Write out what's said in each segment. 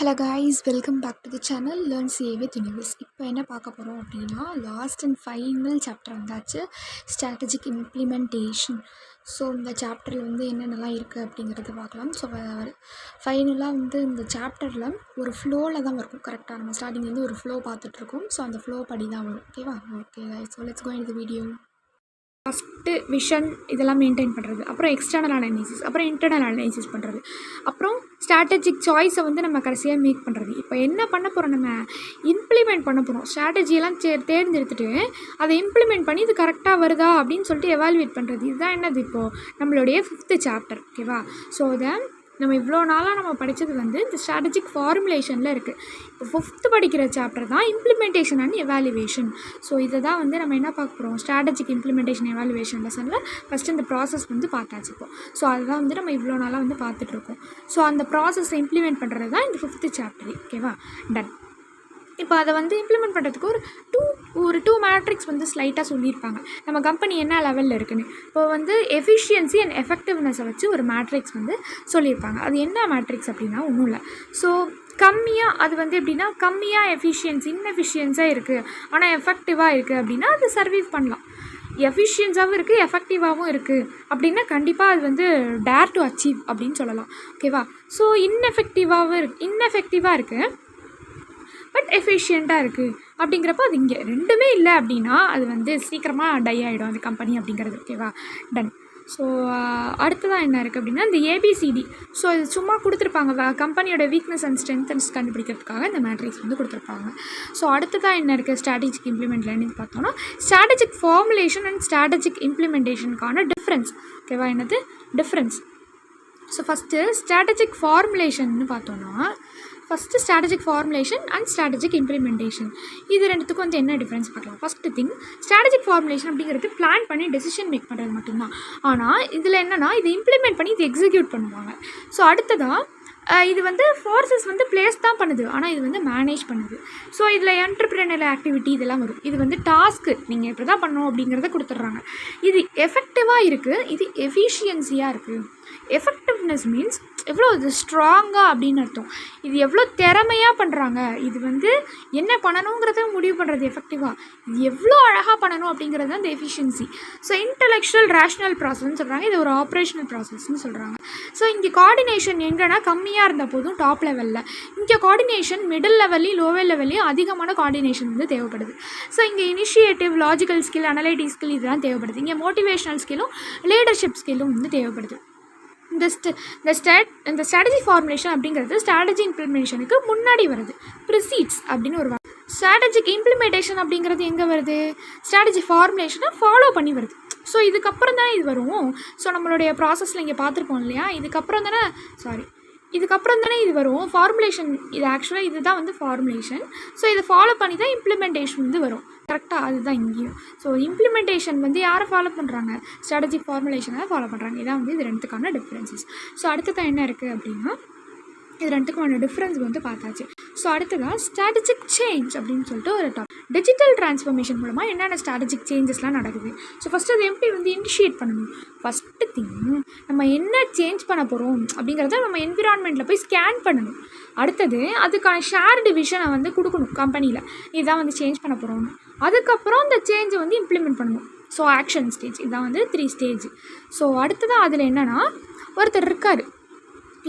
Hello guys, welcome back to the channel learn CA with universe. இப்போ என்ன பார்க்க போகிறோம் அப்படின்னா, லாஸ்ட் அண்ட் ஃபைனல் சாப்டர் வந்தாச்சு, ஸ்ட்ராட்டஜிக் இம்ப்ளிமெண்டேஷன். ஸோ இந்த சாப்டரில் வந்து என்னென்னலாம் இருக்குது அப்படிங்கிறத பார்க்கலாம். ஸோ ஃபைனலாக வந்து இந்த சாப்டரில் ஒரு ஃப்ளோவில் தான் வரும். கரெக்டாக நம்ம ஸ்டார்டிங்லேருந்து ஒரு ஃப்ளோ பார்த்துட்ருக்கோம். ஸோ அந்த ஃப்ளோ படி தான் வரும். ஓகேவா? Okay so let's go in the video. First vision இதெல்லாம் மெயின்டைன் பண்ணுறது, அப்புறம் எக்ஸ்டர்னல் அனாலிசிஸ், அப்புறம் இன்டர்னல் அனாலிசிஸ் பண்ணுறது, அப்புறம் ஸ்ட்ராட்டஜிக் சாய்ஸை வந்து நம்ம கடைசியாக மேக் பண்ணுறது. இப்போ என்ன பண்ண போகிறோம், நம்ம இம்ப்ளிமெண்ட் பண்ண போகிறோம். ஸ்ட்ராட்டஜியெல்லாம் தேர்ந்தெடுத்துட்டு அதை இம்ப்ளிமெண்ட் பண்ணி இது கரெக்டாக வருதா அப்படின்னு சொல்லிட்டு எவாலுவேட் பண்ணுறது. இதுதான் என்னது இப்போது நம்மளுடைய 5th சாப்டர். ஓகேவா? ஸோ அதை நம்ம இவ்வளோ நாளாக நம்ம படித்தது வந்து இந்த ஸ்ட்ராட்டஜிக் ஃபார்முலேஷனில் இருக்குது. இப்போ 5th படிக்கிற சாப்டர் தான் இம்ப்ளிமெண்டேஷன் அண்ட் எவாலுவேஷன். ஸோ இதை தான் வந்து நம்ம என்ன பார்க்க போகிறோம், ஸ்ட்ராட்டஜிக் இம்ப்ளிமெண்டேஷன் எவாலுவேஷன் லெசனில் ஃபஸ்ட்டு இந்த ப்ராசஸ் வந்து பார்த்தாச்சு. ஸோ அதுதான் வந்து நம்ம இவ்வளோ நாளாக வந்து பார்த்துட்ருக்கோம். ஸோ அந்த ப்ராசஸை இம்ப்ளிமெண்ட் பண்ணுறது தான் இந்த 5th சாப்டர். ஓகேவா? டன். இப்போ அதை வந்து இம்ப்ளிமெண்ட் பண்ணுறதுக்கு ஒரு டூ மேட்ரிக்ஸ் வந்து ஸ்லைட்டாக சொல்லியிருப்பாங்க, நம்ம கம்பெனி என்ன லெவலில் இருக்குன்னு. இப்போ வந்து எஃபிஷியன்சி அண்ட் எஃபெக்டிவ்னஸை வச்சு ஒரு மேட்ரிக்ஸ் வந்து சொல்லியிருப்பாங்க. அது என்ன மேட்ரிக்ஸ் அப்படின்னா ஒன்றும் இல்லை. ஸோ கம்மியாக அது வந்து எப்படின்னா, கம்மியாக இன்னெஃபிஷியன்ஸாக இருக்குது ஆனால் எஃபெக்டிவாக இருக்குது அப்படின்னா அது சர்வீவ் பண்ணலாம். எஃபிஷியன்ஸாகவும் இருக்குது, எஃபெக்டிவாகவும் இருக்குது அப்படின்னா கண்டிப்பாக அது வந்து டேர் டு அச்சீவ் அப்படின்னு சொல்லலாம். ஓகேவா? ஸோ இன்னெஃபெக்டிவாக இருக்குது பட் எஃபிஷியண்ட்டாக இருக்குது அப்படிங்கிறப்போ அது இங்கே ரெண்டுமே இல்லை அப்படின்னா அது வந்து சீக்கிரமாக டை ஆகிடும் அந்த கம்பெனி அப்படிங்கிறது. ஓகேவா? டன். ஸோ அடுத்ததாக என்ன இருக்குது அப்படின்னா இந்த ஏபிசிடி. ஸோ இது சும்மா கொடுத்துருப்பாங்க, கம்பெனியோட வீக்னஸ் அண்ட் ஸ்ட்ரென்த்ஸ் கண்டுபிடிக்கிறதுக்காக இந்த மேட்ரிக்ஸ் வந்து கொடுத்துருப்பாங்க. ஸோ அடுத்ததாக என்ன இருக்குது ஸ்ட்ராட்டஜிக் இம்ப்ளிமெண்ட்லன்னு பார்த்தோன்னா, ஸ்ட்ராட்டஜிக் ஃபார்முலேஷன் அண்ட் ஸ்ட்ராட்டஜிக் இம்ப்ளிமெண்டேஷனுக்கான டிஃப்ரென்ஸ். ஓகேவா? என்னது டிஃப்ரென்ஸ்? ஸோ ஃபஸ்ட்டு ஸ்ட்ராட்டஜிக் ஃபார்முலேஷன்னு பார்த்தோன்னா, first strategic formulation and strategic implementation இது ரெண்டுத்துக்கும் வந்து என்ன டிஃப்ரென்ஸ் பார்க்கலாம். ஃபஸ்ட்டு திங், ஸ்ட்ராட்டஜிக் ஃபார்முலேஷன் அப்படிங்கிறது பிளான் பண்ணி டெசிஷன் மேக் பண்ணுறது மட்டும்தான். ஆனால் இதில் என்னென்னா இதை இம்ப்ளிமெண்ட் பண்ணி இது எக்ஸிக்யூட் பண்ணுவாங்க. ஸோ அடுத்ததாக இது வந்து ஃபோர்ஸஸ் வந்து பிளேஸ் தான் பண்ணுது, ஆனால் இது வந்து மேனேஜ் பண்ணுது. ஸோ இதில் என்டர்பிரினல் ஆக்டிவிட்டி இதெல்லாம் வரும். இது வந்து டாஸ்க்கு நீங்கள் இப்படி தான் பண்ணணும் அப்படிங்கிறத கொடுத்துட்றாங்க. இது எஃபெக்டிவாக இருக்குது, இது எஃபிஷியன்சியாக இருக்குது. எஃபெக்டிவ்னஸ் மீன்ஸ் எவ்வளோ இது ஸ்ட்ராங்காக அப்படின்னு அர்த்தம். இது எவ்வளோ திறமையாக பண்ணுறாங்க, இது வந்து என்ன பண்ணணுங்கிறத முடிவு பண்ணுறது எஃபெக்டிவாக, இது எவ்வளோ அழகாக பண்ணணும் அப்படிங்கிறது தான் இந்த எஃபிஷியன்சி. ஸோ இன்டலெக்சுவல் ரேஷ்னல் ப்ராசஸ்ன்னு சொல்கிறாங்க, இது ஒரு ஆப்ரேஷனல் ப்ராசஸ்ன்னு சொல்கிறாங்க. ஸோ இங்கே கோஆர்டினேஷன் எங்கன்னா கம்மியாக இருந்த போதும் டாப் லெவலில், இங்கே கோஆர்டினேஷன் மிடில் லெவல்லையும் லோவர் லெவல்லையும் அதிகமான கோஆர்டினேஷன் வந்து தேவைப்படுது. ஸோ இங்கே initiative, logical skill, analytic skill இதெல்லாம் தேவைப்படுது. இங்கே மோட்டிவேஷனல் ஸ்கில்லும் லீடர்ஷிப் ஸ்கில்லும் வந்து தேவைப்படுது. இந்த ஸ்ட்ராட்டஜி ஃபார்முலேஷன் அப்படிங்கிறது ஸ்ட்ராட்டஜி இம்ப்ளிமெண்டேஷனுக்கு முன்னாடி வருது, ப்ரிசீட்ஸ் அப்படின்னு ஒரு வார்த்தை. ஸ்ட்ராட்டஜிக் இம்ப்ளிமெண்டேஷன் அப்படிங்கிறது எங்கே வருது, ஸ்ட்ராட்டஜி ஃபார்முலேஷனை ஃபாலோ பண்ணி வருது. ஸோ இதுக்கப்புறம் தானே இது வரும். ஸோ நம்மளுடைய ப்ராசஸில் இங்கே பார்த்துருப்போம் இல்லையா, இதுக்கப்புறம் தானே இது வரும் ஃபார்முலேஷன். இது ஆக்சுவலாக இதுதான் வந்து ஃபார்முலேஷன். ஸோ இதை ஃபாலோ பண்ணி தான் இம்ப்ளிமெண்டேஷன் வந்து வரும். கரெக்டாக அதுதான் இங்கேயும். ஸோ இம்ப்ளிமெண்டேஷன் வந்து யாரை ஃபாலோ பண்ணுறாங்க, ஸ்ட்ராட்டஜிக் ஃபார்முலேஷனை ஃபாலோ பண்ணுறாங்க. இதான் வந்து இது ரெண்டுத்துக்கான டிஃப்ரென்சஸ். ஸோ அடுத்ததான் என்ன இருக்குது அப்படின்னா, இது ரெண்டுக்குமான டிஃப்ரென்ஸ் வந்து பார்த்தாச்சு. ஸோ அடுத்ததாக ஸ்ட்ராட்டஜிக் சேஞ்ச் அப்படின்னு சொல்லிட்டு ஒரு டாபிக். டிஜிட்டல் டிரான்ஸ்ஃபர்மேஷன் மூலமாக என்னென்ன ஸ்ட்ராட்டஜிக் சேஞ்சஸ்லாம் நடக்குது. ஸோ ஃபஸ்ட்டு அது எப்படி வந்து இனிஷியேட் பண்ணணும். ஃபஸ்ட்டு திங், நம்ம என்ன சேஞ்ச் பண்ண போகிறோம் அப்படிங்கிறத நம்ம என்விரான்மெண்ட்டில் போய் ஸ்கேன் பண்ணணும். அடுத்தது அதுக்கான ஷேர்டு விஷனை வந்து கொடுக்கணும் கம்பெனியில், இதுதான் வந்து சேஞ்ச் பண்ண போகிறோம்னு. அதுக்கப்புறம் இந்த சேஞ்சை வந்து இம்ப்ளிமெண்ட் பண்ணணும். ஸோ ஆக்ஷன் ஸ்டேஜ், இதான் வந்து 3 ஸ்டேஜ். ஸோ அடுத்ததான் அதில் என்னென்னா ஒருத்தர் இருக்கார்,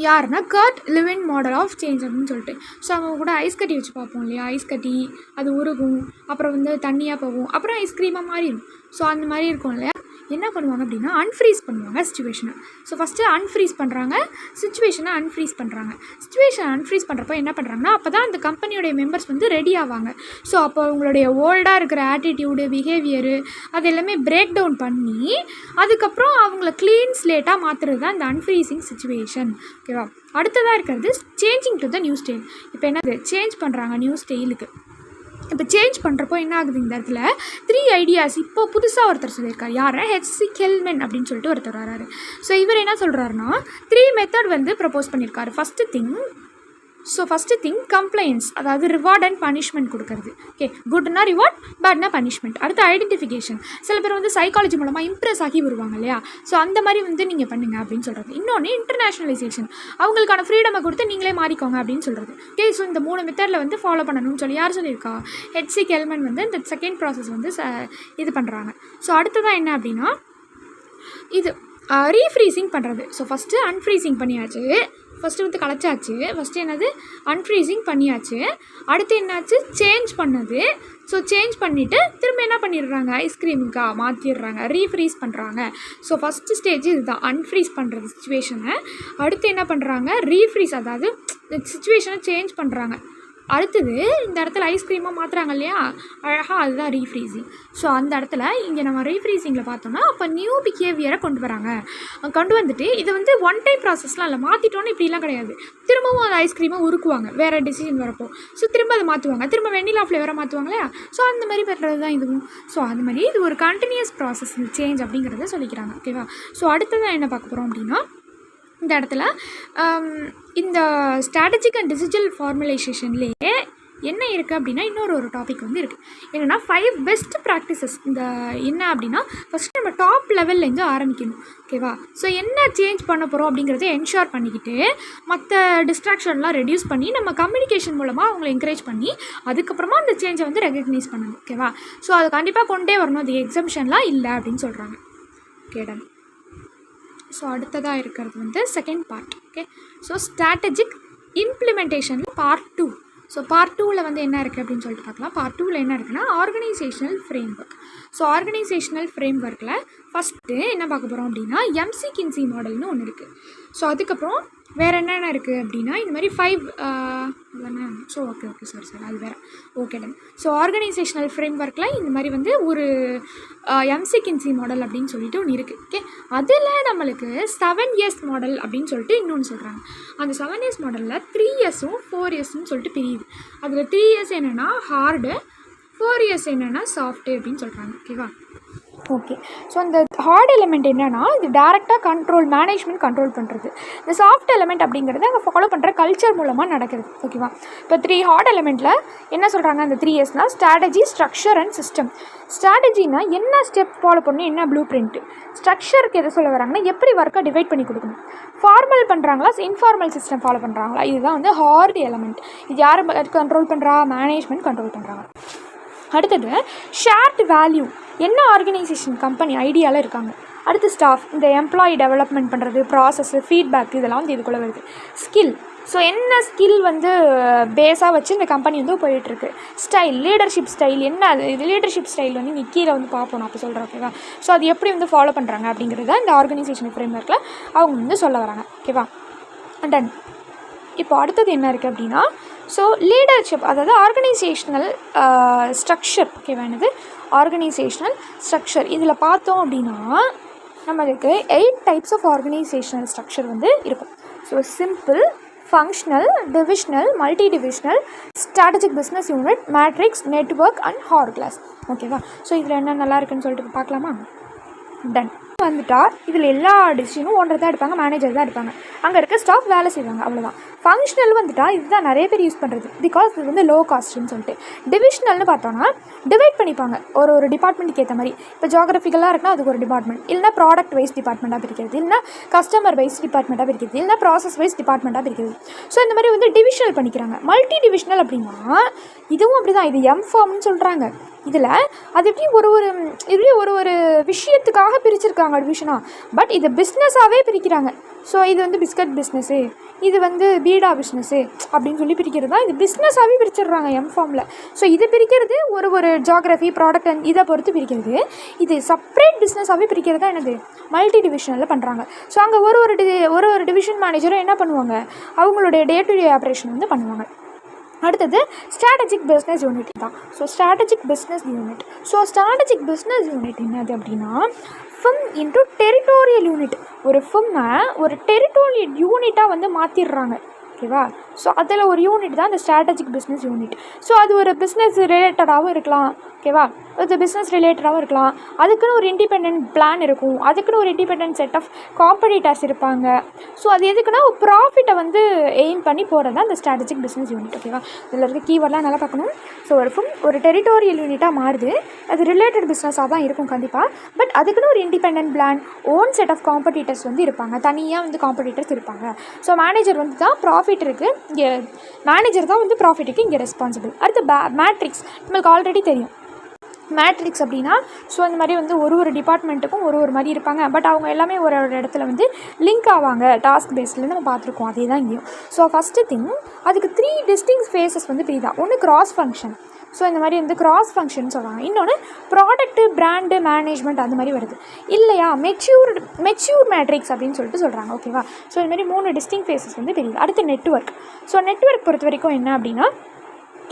யாருன்னா Kurt Lewin model of change அப்படின்னு சொல்லிட்டு. ஸோ அவங்க கூட ஐஸ் கட்டி வச்சு பார்ப்போம் இல்லையா, ஐஸ் கட்டி அது உருகும், அப்புறம் வந்து தண்ணியாக போகும், அப்புறம் ஐஸ்கிரீமாக மாறிடும். ஸோ அந்த மாதிரி இருக்கும் இல்லையா, என்ன பண்ணுவாங்க அப்படின்னா அன்ஃப்ரீஸ் பண்ணுவாங்க சிச்சுவேஷனை. ஸோ ஃபஸ்ட்டு அன்ஃப்ரீஸ் பண்ணுறாங்க, சிச்சுவேஷனை அன்ஃப்ரீஸ் பண்ணுறாங்க. சிச்சுவேஷனை அன்ஃப்ரீஸ் பண்ணுறப்போ என்ன பண்ணுறாங்கன்னா, அப்போ தான் அந்த கம்பெனியோடைய மெம்பர்ஸ் வந்து ரெடி ஆவாங்க. ஸோ அப்போ அவங்களுடைய ஓல்டாக இருக்கிற ஆட்டிடியூடு, பிஹேவியரு அது எல்லாமே பிரேக் டவுன் பண்ணி அதுக்கப்புறம் அவங்கள க்ளீன் ஸ்லேட்டாக மாற்றுறது தான் இந்த அன்ஃப்ரீசிங் சிச்சுவேஷன். ஓகேவா? அடுத்ததாக இருக்கிறது changing to the new style. இப்போ என்னது சேஞ்ச் பண்ணுறாங்க நியூ ஸ்டைலுக்கு. இப்போ சேஞ்ச் பண்ணுறப்போ என்ன ஆகுது, இந்த இடத்துல 3 ஐடியாஸ் இப்போ புதுசாக ஒருத்தர் சொல்லியிருக்காரு. யார், ஹெச்சி கெல்மென் அப்படின்னு சொல்லிட்டு ஒருத்தர் வராரு. ஸோ இவர் என்ன சொல்கிறாருன்னா 3 மெத்தட் வந்து ப்ரப்போஸ் பண்ணியிருக்காரு. First thing, so first thing complaints, அதாவது ரிவார்ட் அண்ட் பனிஷ்மெண்ட் கொடுக்குறது. ஓகே, குட்னா ரிவார்ட், பேட்னா பனிஷ்மெண்ட். அடுத்து ஐடென்டிஃபிகேஷன், சில பேர் வந்து சைக்காலஜி மூலமாக இம்ப்ரெஸ் ஆகி வருவாங்க இல்லையா, ஸோ அந்த மாதிரி வந்து நீங்கள் பண்ணுங்கள் அப்படின்னு சொல்கிறது. இன்னொன்று இன்டர்நேஷ்னலைசேஷன், அவங்களுக்கான ஃப்ரீடமை கொடுத்து நீங்களே மாறிக்கோங்க அப்படின்னு சொல்கிறது. ஓகே, ஸோ இந்த 3 மெத்தடில் வந்து ஃபாலோ பண்ணணும்னு சொல்லி யார் சொல்லியிருக்கா? ஹெச்சி கெல்மன் வந்து இந்த செகண்ட் ப்ராசஸ் வந்து இது பண்ணுறாங்க. ஸோ அடுத்ததான் என்ன அப்படின்னா இது ரீஃப்ரீசிங் பண்ணுறது. ஸோ ஃபஸ்ட்டு அன்ஃப்ரீசிங் பண்ணியாச்சு, ஃபஸ்ட்டு வந்து கலைச்சாச்சு, ஃபஸ்ட்டு என்னது அன்ஃப்ரீசிங் பண்ணியாச்சு, அடுத்து என்னாச்சு சேஞ்ச் பண்ணது. ஸோ சேஞ்ச் பண்ணிவிட்டு திரும்ப என்ன பண்ணிடுறாங்க, ஐஸ்கிரீமுக்காக மாற்றிடுறாங்க, ரீஃப்ரீஸ் பண்ணுறாங்க. ஸோ ஃபஸ்ட்டு ஸ்டேஜ் இதுதான், அன்ஃப்ரீஸ் பண்ணுறது சிச்சுவேஷனை. அடுத்து என்ன பண்ணுறாங்க, ரீஃப்ரீஸ், அதாவது சிச்சுவேஷனை சேஞ்ச் பண்ணுறாங்க. அடுத்தது இந்த இடத்துல ஐஸ்கிரீமாக மாற்றுறாங்க இல்லையா, அழகாக அதுதான் ரீஃப்ரீசிங். ஸோ அந்த இடத்துல இங்கே நம்ம ரீஃப்ரீசிங்கில் பார்த்தோன்னா அப்போ நியூ பிஹேவியரை கொண்டு வராங்க. கொண்டு வந்துட்டு இது வந்து ஒன் டைம் ப்ராசஸ்லாம் இல்லை, மாற்றிட்டோன்னு இப்படிலாம் கிடையாது. திரும்பவும் அந்த ஐஸ்கிரீமை உருக்குவாங்க வேறு டிசிஷன் வரப்போ. ஸோ திரும்ப அதை மாற்றுவாங்க, திரும்ப வெண்ணிலா ஃப்ளேவரை மாற்றுவாங்க இல்லையா. ஸோ அந்த மாதிரி பண்ணுறது தான் இதுவும். ஸோ அது மாதிரி இது ஒரு கண்டினியூஸ் ப்ராசஸ், இந்த சேஞ்ச் அப்படிங்கிறத சொல்லிக்கிறாங்க. ஓகேவா. ஸோ அடுத்ததான் என்ன பார்க்க போகிறோம் அப்படின்னா இந்த இடத்துல இந்த ஸ்ட்ராட்டஜிக் அண்ட் டிஜிட்டல் ஃபார்மலைசேஷன்லேயே என்ன இருக்குது அப்படின்னா இன்னொரு டாபிக் வந்து இருக்குது. என்னென்னா 5 பெஸ்ட் ப்ராக்டிசஸ். இந்த என்ன அப்படின்னா ஃபஸ்ட்டு நம்ம டாப் லெவல்லேருந்து ஆரம்பிக்கணும். ஓகேவா. ஸோ என்ன சேஞ்ச் பண்ண போகிறோம் அப்படிங்கிறத என்ஷூர் பண்ணிக்கிட்டு மற்ற டிஸ்ட்ராக்ஷன்லாம் ரெடியூஸ் பண்ணி நம்ம கம்யூனிகேஷன் மூலமாக அவங்கள என்கரேஜ் பண்ணி அதுக்கப்புறமா அந்த சேஞ்சை வந்து ரெகக்னைஸ் பண்ணணும். ஓகேவா. ஸோ அது கண்டிப்பாக கொண்டே வரணும், அது எக்ஸம்ஷன்லாம் இல்லை அப்படின்னு சொல்கிறாங்க. Okay done. ஸோ அடுத்ததாக இருக்கிறது வந்து second part. Okay, so strategic இம்ப்ளிமெண்டேஷனில் பார்ட் 2. ஸோ பார்ட் 2ல் வந்து என்ன இருக்குது அப்படின்னு சொல்லிட்டு பார்க்கலாம். பார்ட் 2ல் என்ன இருக்குன்னா organisational frame work. So organisational frame ஒர்க்கில் ஃபஸ்ட்டு என்ன பார்க்க போகிறோம் அப்படின்னா எம்சி கின்சி மாடல்னு ஒன்று இருக்குது. ஸோ அதுக்கப்புறம் வேறு என்னென்ன இருக்குது அப்படின்னா இந்த மாதிரி 5 தானே. ஸோ ஓகே சார் அது வேறு. Okay done. So organisational frame ஒர்க்கில் இந்த மாதிரி வந்து ஒரு எம்சி கின்சி மாடல் அப்படின்னு சொல்லிட்டு ஒன்று இருக்குது. ஓகே, அதில் நம்மளுக்கு 7 இயர்ஸ் மாடல் அப்படின்னு சொல்லிட்டு இன்னொன்று சொல்கிறாங்க. அந்த 7 இயர்ஸ் மாடலில் 3 இயர்ஸும் 4 இயர்ஸும் சொல்லிட்டு பிரியுது. அதில் 3 இயர்ஸ் என்னென்னா ஹார்டு, 4 இயர்ஸ் என்னென்னா சாஃப்ட்டு அப்படின்னு சொல்கிறாங்க. ஓகேவா. ஓகே, ஸோ அந்த ஹார்ட் எலிமெண்ட் என்னென்னா இது டேரெக்டாக கண்ட்ரோல் மேனேஜ்மெண்ட் கண்ட்ரோல் பண்ணுறது. இந்த சாஃப்ட் எலிமெண்ட் அப்படிங்கிறது அங்கே ஃபாலோ பண்ணுற கல்ச்சர் மூலமாக நடக்குது. ஓகேவா. இப்போ 3 ஹார்ட் எலிமெண்ட்டில் என்ன சொல்கிறாங்க, அந்த 3 இயர்ஸ்னால் ஸ்ட்ராட்டஜி, ஸ்ட்ரக்சர் அண்ட் சிஸ்டம். ஸ்ட்ராட்டஜினா என்ன ஸ்டெப் ஃபாலோ பண்ணணும், என்ன ப்ளூ பிரிண்ட்டு. ஸ்ட்ரக்சருக்கு எதை சொல்ல வராங்கன்னா எப்படி ஒர்க்கை டிவைட் பண்ணி கொடுக்கணும். ஃபார்மல் பண்ணுறாங்களா இன்ஃபார்மல் சிஸ்டம் ஃபாலோ பண்ணுறாங்களா, இதுதான் வந்து ஹார்ட் எலிமெண்ட். இது யார் கண்ட்ரோல் பண்ணுறா, மேனேஜ்மெண்ட் கண்ட்ரோல் பண்ணுறாங்க. அடுத்தது ஷேர்ட் வேல்யூ, என்ன ஆர்கனைசேஷன் கம்பெனி ஐடியாவில் இருக்காங்க. அடுத்து ஸ்டாஃப், இந்த எம்ப்ளாயி டெவலப்மெண்ட் பண்ணுறது, ப்ராசஸ்ஸு, ஃபீட்பேக், இதெல்லாம் வந்து இதுக்குள்ளே வருது. ஸ்கில், ஸோ என்ன ஸ்கில் வந்து பேஸாக வச்சு இந்த கம்பெனி வந்து போயிட்டுருக்கு. ஸ்டைல், லீடர்ஷிப் ஸ்டைல், என்ன அது இது லீடர்ஷிப் ஸ்டைல் வந்து இங்கே கீழே வந்து பார்ப்போம், அப்போ சொல்கிறேன். ஓகேவா. ஸோ அது எப்படி வந்து ஃபாலோ பண்ணுறாங்க அப்படிங்கிறத இந்த ஆர்கனைசேஷன் ஃப்ரேம் ஒர்க்கில் அவங்க வந்து சொல்ல வராங்க. ஓகேவா. டன். இப்போ அடுத்தது என்ன இருக்குது அப்படின்னா ஸோ லீடர்ஷிப், அதாவது ஆர்கனைசேஷனல் ஸ்ட்ரக்சர். ஓகேவா. என்னது ஆர்கனைசேஷனல் ஸ்ட்ரக்சர். இதில் பார்த்தோம் அப்படின்னா நம்மளுக்கு 8 டைப்ஸ் ஆஃப் ஆர்கனைசேஷனல் ஸ்ட்ரக்சர் வந்து இருக்கும். So simple, functional, divisional, multi divisional, strategic business unit, matrix, network and hourglass. ஓகேவா. ஸோ இதில் என்ன நல்லா இருக்குன்னு சொல்லிட்டு பார்க்கலாமா. டன். வந்துட்டா இதில் எல்லா டிசிஷனும் ஓனர் தான் எடுப்பாங்க, மேனேஜர் தான் எடுப்பாங்க, அங்கே இருக்க ஸ்டாஃப் வேலை செய்வாங்க, அவ்வளோதான். ஃபங்க்ஷனல் வந்துட்டா இதுதான் நிறைய பேர் யூஸ் பண்ணுறது, பிகாஸ் இது வந்து லோ காஸ்ட்னு சொல்லிட்டு. டிவிஷனல்னு பார்த்தோன்னா டிவைட் பண்ணிப்பாங்க ஒரு டிபார்ட்மெண்ட்டுக்கு ஏற்ற மாதிரி. இப்போ ஜியோகிராஃபிக்கலாக இருக்குன்னா அதுக்கு ஒரு டிபார்ட்மெண்ட், இல்லைனா ப்ராடக்ட் வைஸ் டிபார்ட்மெண்ட்டாக பிரிக்கிறது, இல்லைனா கஸ்டமர் வைஸ் டிபார்ட்மெண்ட்டாக பிரிக்கிறது, இல்லைனா ப்ராசஸ் வைஸ் டிபார்ட்மெண்ட்டாக பிரிக்கிறது. ஸோ இந்த மாதிரி வந்து டிவிஷனல் பண்ணிக்கிறாங்க. மல்டி டிவிஷனல் அப்படின்னா இதுவும் அப்படி தான், இது எம்ஃபார்ம்னு சொல்கிறாங்க. இதில் அது எப்படி ஒரு விஷயத்துக்காக பிரிச்சிருக்காங்க டிவிஷனாக, பட் இது பிஸ்னஸாகவே பிரிக்கிறாங்க. ஸோ இது வந்து பிஸ்கட் பிஸ்னஸ்ஸு, இது வந்து பீடா பிஸ்னஸ்ஸு அப்படின்னு சொல்லி பிரிக்கிறது தான். இது பிஸ்னஸாகவே பிரிச்சிடுறாங்க எம்ஃபார்மில். ஸோ இது பிரிக்கிறது ஒரு ஜியோகிராஃபி, ப்ராடக்ட் அண்ட் இதை பொறுத்து பிரிக்கிறது. இது செப்பரேட் பிஸ்னஸாகவே பிரிக்கிறது தான் என்னது மல்டி டிவிஷனில் பண்ணுறாங்க. ஸோ அங்கே ஒரு டிவிஷன் மேனேஜரும் என்ன பண்ணுவாங்க, அவங்களுடைய டே டு டே ஆப்ரேஷன் வந்து பண்ணுவாங்க. அடுத்தது ஸ்ட்ராட்டஜிக் பிஸ்னஸ் யூனிட் தான். So strategic business unit. So strategic business unit என்னது அப்படின்னா ஃபிம் இன்ட்டு டெரிட்டோரியல் யூனிட். ஒரு ஃபிம்மை ஒரு டெரிட்டோரியல் யூனிட்டாக வந்து மாற்றிடுறாங்க. ஓகேவா. ஸோ அதில் ஒரு யூனிட் தான் இந்த ஸ்ட்ராட்டஜிக் பிஸ்னஸ் யூனிட். ஸோ அது ஒரு பிஸ்னஸ் ரிலேட்டடாகவும் இருக்கலாம், ஓகேவா. அது பிஸ்னஸ் ரிலேட்டடாகவும் இருக்கலாம். அதுக்குன்னு ஒரு இண்டிபெண்டன்ட் பிளான் இருக்கும், அதுக்குன்னு ஒரு இண்டிபெண்டன்ட் செட் ஆஃப் காம்படிட்டர்ஸ் இருப்பாங்க. ஸோ அது எதுக்குன்னா ப்ராஃபிட்டை வந்து எய்ம் பண்ணி போகிறது தான் இந்த ஸ்ட்ராட்டஜிக் பிஸ்னஸ் யூனிட், ஓகேவா. இதில் இருக்க கீவேர்ட்லாம் நல்லா பார்க்கணும். ஸோ ஒரு டெரிட்டோரியல் யூனிட்டாக மாறுது, அது ரிலேட்டட் பிஸ்னஸாக தான் இருக்கும் கண்டிப்பாக. பட் அதுக்குன்னு ஒரு independent plan, own set of competitors வந்து இருப்பாங்க, தனியாக வந்து காம்படிட்டர்ஸ் இருப்பாங்க. ஸோ மேனேஜர் வந்து தான் ப்ராஃபிட் இருக்குது இங்கே, மேனேஜர் தான் வந்து ப்ராஃபிட்டுக்கு இங்கே ரெஸ்பான்சிபிள். அடுத்து மேட்ரிக்ஸ் நம்மளுக்கு ஆல்ரெடி தெரியும். மேட்ரிக்ஸ் அப்படின்னா ஸோ இந்த மாதிரி வந்து ஒரு டிபார்ட்மெண்ட்டுக்கும் ஒரு மாதிரி இருப்பாங்க. பட் அவங்க எல்லாமே ஒரு இடத்துல வந்து லிங்க் ஆவாங்க டாஸ்க் பேஸில் நம்ம பார்த்துருக்கோம். அதே தான் இங்கேயும். ஸோ ஃபஸ்ட்டு திங் அதுக்கு 3 டிஸ்டிங்க் ஃபேஸஸ் வந்து பிரியுதா. ஒன்று கிராஸ் ஃபங்க்ஷன், ஸோ இந்த மாதிரி வந்து கிராஸ் ஃபங்க்ஷன் சொல்கிறாங்க. இன்னொன்று ப்ராடக்ட்டு, பிராண்டு, மேனேஜ்மெண்ட் அந்த மாதிரி வருது இல்லையா. மெச்சூர் மேட்ரிக்ஸ் அப்படின்னு சொல்லிட்டு சொல்கிறாங்க, ஓகேவா. ஸோ இந்த மாதிரி 3 டிஸ்டிங்க் ஃபேஸஸ் வந்து பிரியுது. அடுத்து நெட்வொர்க். ஸோ நெட்வொர்க் பொறுத்த வரைக்கும் என்ன அப்படின்னா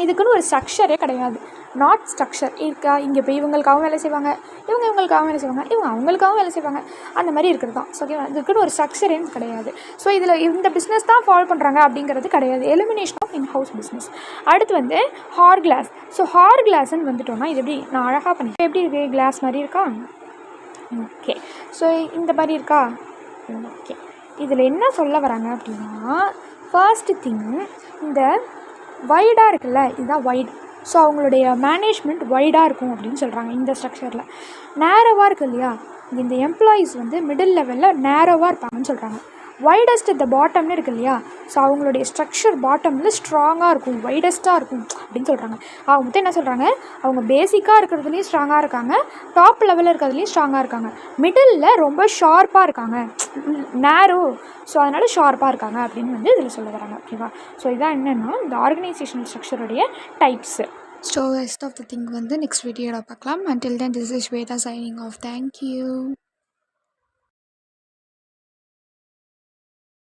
இதுக்குன்னு ஒரு ஸ்ட்ரக்சரே கிடையாது, நாட் ஸ்ட்ரக்சர் இருக்கா. இங்கே போய் இவங்களுக்காகவும் வேலை செய்வாங்க, இவங்களுக்காகவும் வேலை செய்வாங்க, இவங்க அவங்களுக்காகவும் வேலை செய்வாங்க, அந்த மாதிரி இருக்கிறது தான். ஸோ ஓகேவா. இதுக்குன்னு ஒரு ஸ்ட்ரக்சரே கிடையாது. ஸோ இதில் இந்த பிஸ்னஸ் தான் ஃபாலோ பண்ணுறாங்க அப்படிங்கிறது கிடையாது. Elimination of inhouse business. அடுத்து வந்து ஹார் கிளாஸ். ஸோ ஹார் கிளாஸ்ன்னு வந்துட்டோம்னா இது எப்படி நான் அழகாக பண்ணிட்டேன். எப்படி இருக்குது, கிளாஸ் மாதிரி இருக்கா, ஓகே. ஸோ இந்த மாதிரி இருக்கா, ஓகே. இதில் என்ன சொல்ல வராங்க அப்படின்னா ஃபர்ஸ்ட் திங் இந்த வைடாக இருக்குல்ல, இதுதான் வைட். ஸோ அவங்களுடைய மேனேஜ்மெண்ட் வைடாக இருக்கும் அப்படின்னு சொல்கிறாங்க. இந்த ஸ்ட்ரக்சரில் நேரோவாக இருக்குது இல்லையா, இந்த எம்ப்ளாயீஸ் வந்து மிடில் லெவலில் நேரோவாக இருப்பாங்கன்னு சொல்கிறாங்க. வைடஸ்ட் அட் த பாட்டம்னு இருக்குது இல்லையா, ஸோ அவங்களுடைய ஸ்ட்ரக்சர் பாட்டமில் ஸ்ட்ராங்காக இருக்கும், வைடஸ்ட்டாக இருக்கும் அப்படின்னு சொல்கிறாங்க. அவங்க மொத்தம் என்ன சொல்கிறாங்க, அவங்க பேசிக்காக இருக்கிறதுலையும் ஸ்ட்ராங்காக இருக்காங்க, டாப் லெவலில் இருக்கிறதுலையும் ஸ்ட்ராங்காக இருக்காங்க, மிடில் ரொம்ப ஷார்ப்பாக இருக்காங்க, நேரோ, ஸோ அதனால் ஷார்ப்பாக இருக்காங்க அப்படின்னு வந்து இதில் சொல்ல வராங்க, ஓகேவா. ஸோ இதான் என்னென்னா இந்த ஆர்கனைசேஷனல் ஸ்ட்ரக்சருடைய types. So rest of the thing வந்து நெக்ஸ்ட் வீடியோவில் பார்க்கலாம். Until then, this is Shweta signing off. Thank you.